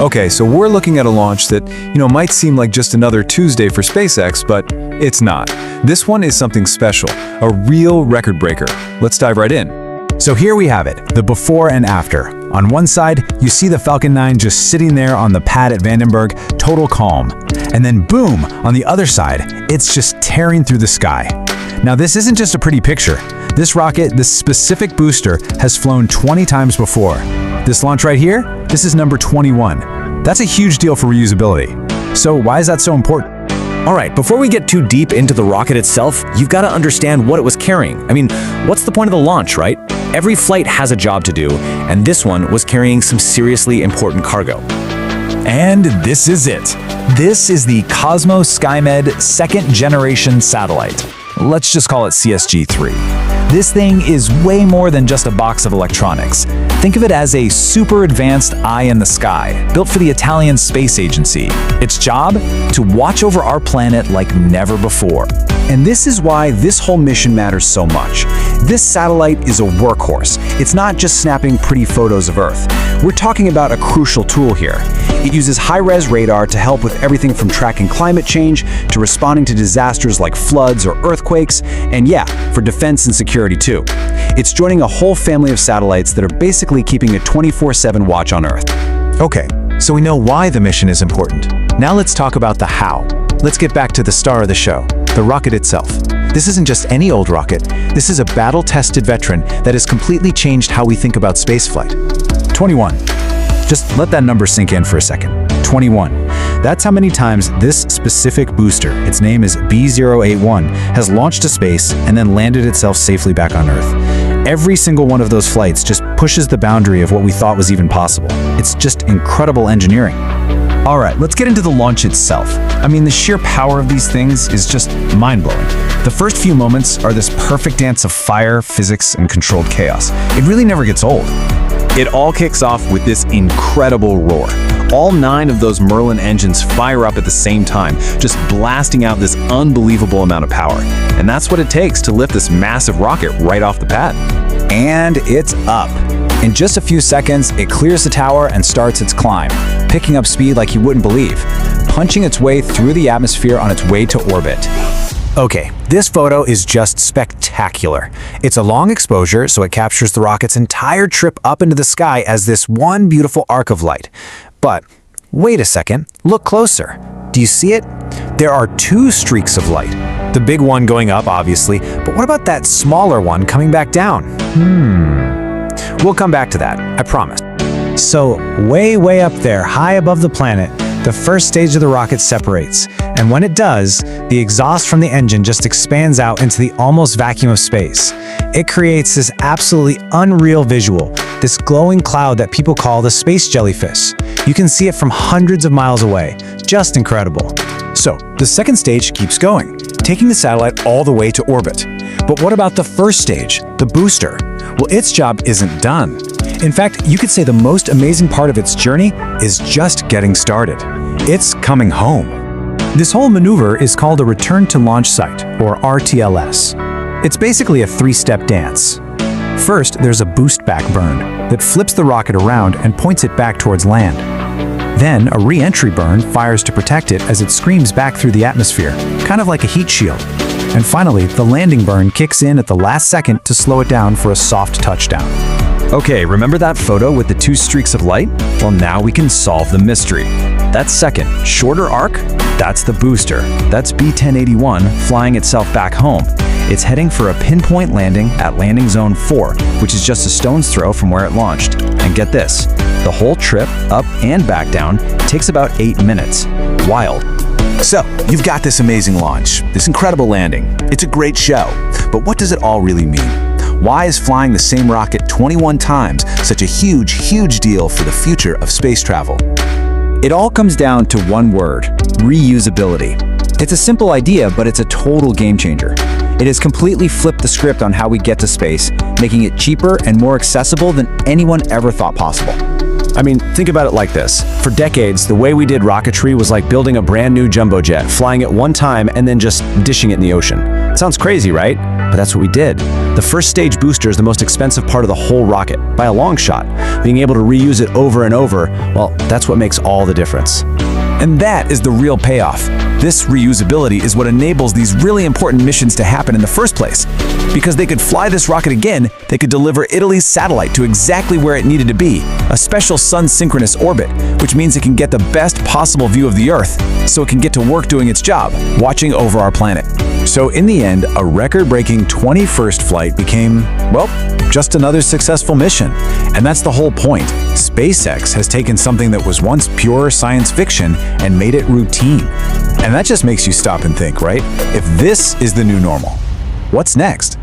Okay, so we're looking at a launch that, might seem like just another Tuesday for SpaceX, but it's not. This one is something special, a real record breaker. Let's dive right in. So here we have it, the before and after. On one side, you see the Falcon 9 just sitting there on the pad at Vandenberg, total calm. And then boom, on the other side, it's just tearing through the sky. Now this isn't just a pretty picture. This rocket, this specific booster, has flown 20 times before. This launch right here, this is number 21. That's a huge deal for reusability. So why is that so important? All right, before we get too deep into the rocket itself, you've got to understand what it was carrying. I mean, what's the point of the launch, right? Every flight has a job to do, and this one was carrying some seriously important cargo. And this is it. This is the COSMO-SkyMed Second Generation satellite. Let's just call it CSG-3. This thing is way more than just a box of electronics. Think of it as a super advanced eye in the sky, built for the Italian Space Agency. Its job? To watch over our planet like never before. And this is why this whole mission matters so much. This satellite is a workhorse. It's not just snapping pretty photos of Earth. We're talking about a crucial tool here. It uses high-res radar to help with everything from tracking climate change to responding to disasters like floods or earthquakes, and yeah, for defense and security too. It's joining a whole family of satellites that are basically keeping a 24/7 watch on Earth. Okay, so we know why the mission is important. Now let's talk about the how. Let's get back to the star of the show, the rocket itself. This isn't just any old rocket. This is a battle-tested veteran that has completely changed how we think about spaceflight. 21. Just let that number sink in for a second. 21. That's how many times this specific booster, its name is B081, has launched to space and then landed itself safely back on Earth. Every single one of those flights just pushes the boundary of what we thought was even possible. It's just incredible engineering. All right, let's get into the launch itself. I mean, the sheer power of these things is just mind-blowing. The first few moments are this perfect dance of fire, physics, and controlled chaos. It really never gets old. It all kicks off with this incredible roar. All 9 of those Merlin engines fire up at the same time, just blasting out this unbelievable amount of power. And that's what it takes to lift this massive rocket right off the pad. And it's up. In just a few seconds, it clears the tower and starts its climb, picking up speed like you wouldn't believe, punching its way through the atmosphere on its way to orbit. Okay, this photo is just spectacular. It's a long exposure, so it captures the rocket's entire trip up into the sky as this one beautiful arc of light. But wait a second, look closer. Do you see it? There are 2 streaks of light. The big one going up, obviously, but what about that smaller one coming back down? We'll come back to that, I promise. So, way up there, high above the planet, the first stage of the rocket separates, and when it does, the exhaust from the engine just expands out into the almost vacuum of space. It creates this absolutely unreal visual, this glowing cloud that people call the space jellyfish. You can see it from hundreds of miles away. Just incredible. So, the second stage keeps going, taking the satellite all the way to orbit. But what about the first stage, the booster? Well, its job isn't done. In fact, you could say the most amazing part of its journey is just getting started. It's coming home. This whole maneuver is called a return to launch site, or RTLS. It's basically a 3-step dance. First, there's a boost back burn that flips the rocket around and points it back towards land. Then, a re-entry burn fires to protect it as it screams back through the atmosphere, kind of like a heat shield. And finally, the landing burn kicks in at the last second to slow it down for a soft touchdown. Okay, remember that photo with the 2 streaks of light? Well, now we can solve the mystery. That second, shorter arc, that's the booster. That's B1081 flying itself back home. It's heading for a pinpoint landing at landing zone 4, which is just a stone's throw from where it launched. And get this, the whole trip, up and back down, takes about 8 minutes. Wild. So, you've got this amazing launch, this incredible landing. It's a great show, but what does it all really mean? Why is flying the same rocket 21 times such a huge deal for the future of space travel? It all comes down to one word: reusability. It's a simple idea, but it's a total game changer. It has completely flipped the script on how we get to space, making it cheaper and more accessible than anyone ever thought possible. I mean, think about it like this. For decades, the way we did rocketry was like building a brand new jumbo jet, flying it one time and then just dishing it in the ocean. Sounds crazy, right? But that's what we did. The first stage booster is the most expensive part of the whole rocket, by a long shot. Being able to reuse it over and over, well, that's what makes all the difference. And that is the real payoff. This reusability is what enables these really important missions to happen in the first place. Because they could fly this rocket again, they could deliver Italy's satellite to exactly where it needed to be, a special Sun-Synchronous Orbit, which means it can get the best possible view of the Earth, so it can get to work doing its job, watching over our planet. So in the end, a record-breaking 21st flight became, well, just another successful mission. And that's the whole point. SpaceX has taken something that was once pure science fiction and made it routine. And that just makes you stop and think, right? If this is the new normal, what's next?